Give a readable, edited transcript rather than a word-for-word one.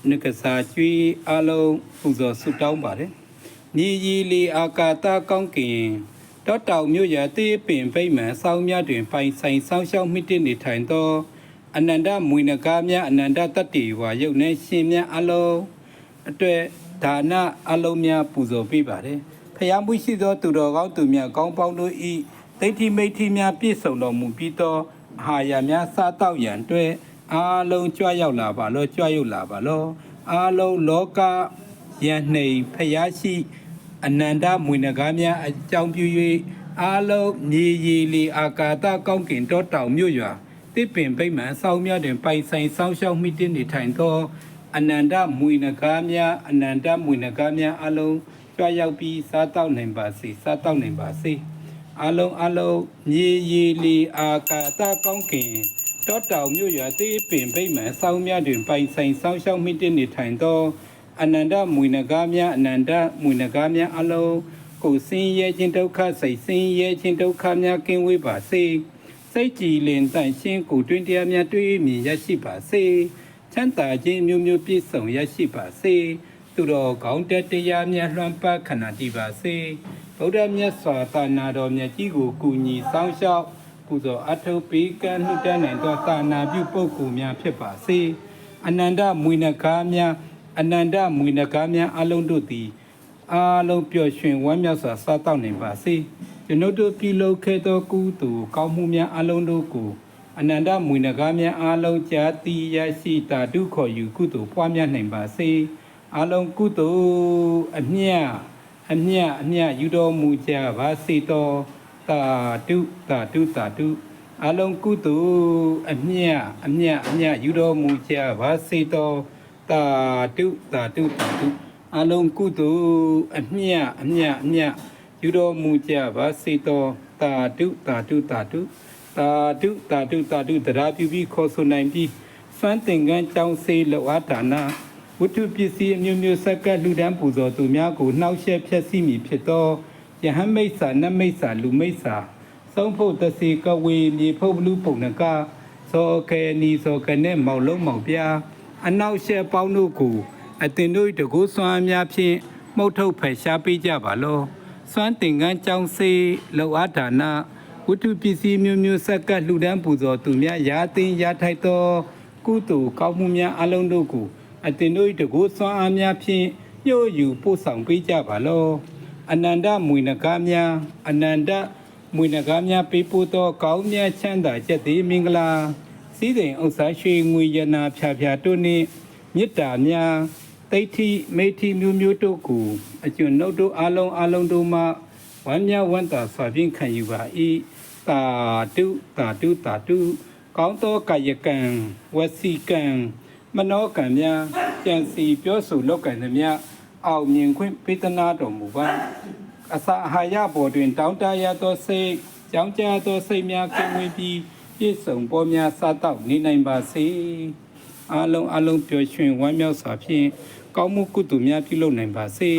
နကစားကျွေးအလုံးပူဇော်ဆုတောင်းပါတယ်ညီကြီးလီအာကာသကောင်းကင်တောတောင်မြို့ရသေးပင်ဗိမာန်ဆောင်းများတွင်ပိုင်ဆိုင်ဆောင်းရှောက်မိတနေထိုင်သောအနန္တမွေနဂါများအနန္တတတ္တိဝါယုတ်နှင့်ရှင်များအလုံးအတွက်ဒါနအလုံးများပူဇော်ပေးပါတယ်ဖျားမှုရှိသောသူတော်ကောင်းသူများကောင်းပေါင်းတို့ဤဒိဋ္ဌိမိဋ္ဌိများပြည့်စုံတော်မူပြီးသောအာဟာရများစားတောက်ရန်အတွက်အားလုံးကြွရောက်လာပါလောကြွရောက်လာပါလောအားလုံးလောကယံနှိမ်ဖျားရှိအနန္တမွေနဂါများအကြောင်းပြု၍အားလုံးမြေရီလီအာကာသကောင်းကင်တောတောင်မြို့ရွာတစ်ပင်ဗိမာန်ဆောင်းများတွင်ပိုင်ဆိုင်ဆောင်းရှောက်မိတနေထိုင်သောအနန္တမွေနဂါများအနန္တမွေနဂါများအလုံးကြွရောက်ပြီးစားတောက်နိုင်ပါစေစားတောက်နိုင်ပါစေအလုံးမြေရီလီအာကာသကောင်းကင်တောတောင်မြို့ရွာတစ်ပင်ဗိမာန်ဆောင်းများတွင်ပိုင်ဆိုင်ဆောင်းရှောက်မိတနေထိုင်သောအနန္တမွေနဂါများအနန္တမွေနဂါများအလုံးကိုစင်းရဲခြင်းဒုက္ခစိတ်စင်းရဲခြင်းဒုက္ခများကင်းဝေးပါစေစိတ်ကြည်လင်တန့်ရှင်းကိုတွင်တရားများတွေ့မြင်ရရှိပါစေချမ်းသာခြင်းမျိုးမျိုးပြည့်စုံရရှိပါစေသူတော်ကောင်းတရားများလွှမ်းပတ်ခဏတည်ပါစေဗုဒ္ဓမြတ်စွာသာနာတော်မြတ်ကြီးကိုကူညီဆောင်ရှောက်ပူဇော်အထောက်ပေးကမ်းလှူဒါန်းနိုင်သောသာနာပြုပုဂ္ဂိုလ်များဖြစ်ပါစေအနန္တမွေနဂါများအနန္တမွေနဂါများအလုံးတို့သည်အားလုံးပျော်ရွှင်ဝမ်းမြောက်စွာစားတောက်နိုင်ပါစေကျွန်ုပ်တို့ပြုလုပ်ခဲ့သောကုသိုလ်ကောင်းမှုများအလုံးတို့ကိုအနန္တမွေနဂါများအားလုံးကြာတိရရှိတာဒုခေါ်ယူကုသိုလ်ပွားများနိုင်ပါစေအားလုံးကုသိုလ်အမြတ်ယူတော်မူကြပါစေသောတာတုအားလုံးကုသိုလ်အမြတ်ယူတော်မူကြပါစေသောတာတုအလုံးကုသိုလ်အမြတ်ယူတော်မူကြပါစေသောတာတုတရားပြုပြီးခေါ်ဆိုနိုင်ပြီးစွမ်းသင်္ကန်းကြောင်းစေလောအားဒါနဝတ္ထုပစ္စည်းအမျိုးမျိုးဆက်ကလူဒန်းပူဇော်သူများကိုနှောက်ယှက်ဖျက်ဆီးမည်ဖြစ်သောယဟန်မိစ္ဆာနတ်မိစ္ဆာလူမိစ္ဆာသုံးဖို့တစီကဝေမြေဖုတ်ဘလူပုံနကသောကေနီသောကနဲ့မောက်လုံးမောက်ပြားအနောက်ရှက်ပေါင်းတို့ကိုအတင်တို့တကူစွမ်းများဖြင့်မှုတ်ထုတ်ဖယ်ရှားပေးကြပါလောစွမ်းသင်္ကန်းကြောင်းစေလောအားဒါနဝတ္ထုပစ္စည်းမျိုးမျိုးဆက်ကလှူဒန်းပူဇော်သူများရာသိန်းရာထိုက်သောကုသိုလ်ကောင်းမှုများအလုံးတို့ကိုအတင်တို့တကူစွမ်းအားများဖြင့်ညှို့ယူပို့ဆောင်ပေးကြပါလောအနန္တမွေနဂါများပေးပို့သောကောင်းမြတ်ချမ်းသာချက်သည်မင်္ဂလာစည်းစိမ်ဥစ္စာရွှေငွေရနာဖြာတို့နှင့်မေတ္တာများဒိဋ္ဌိမိဋ္ဌိမျိုးမျိုးတို့ကိုအကျွန်းတို့အလုံးတို့မှဝမ်းမြောက်ဝမ်းသာစွာဖြင့်ခံယူပါ၏တာတုကောင်းသောကာယကံဝစီကံမနောကံများကြံစီပြောဆိုလောက်ကံသမျှအောင်မြင်ခွင့်ပေးသနာတော်မူပါအစာအာဟာရပေါ်တွင်တောင်းတရသောစိတ်ကြောင်းကြသောစိတ်များကင်းဝေးပြီးပြည့်စုံပေါ်များစားတော့နေနိုင်ပါစေအလုံးပျော်ရွှင်ဝမ်းမြောက်စွာဖြင့်ကောင်းမှုကုသိုလ်များပြုလုပ်နိုင်ပါစေ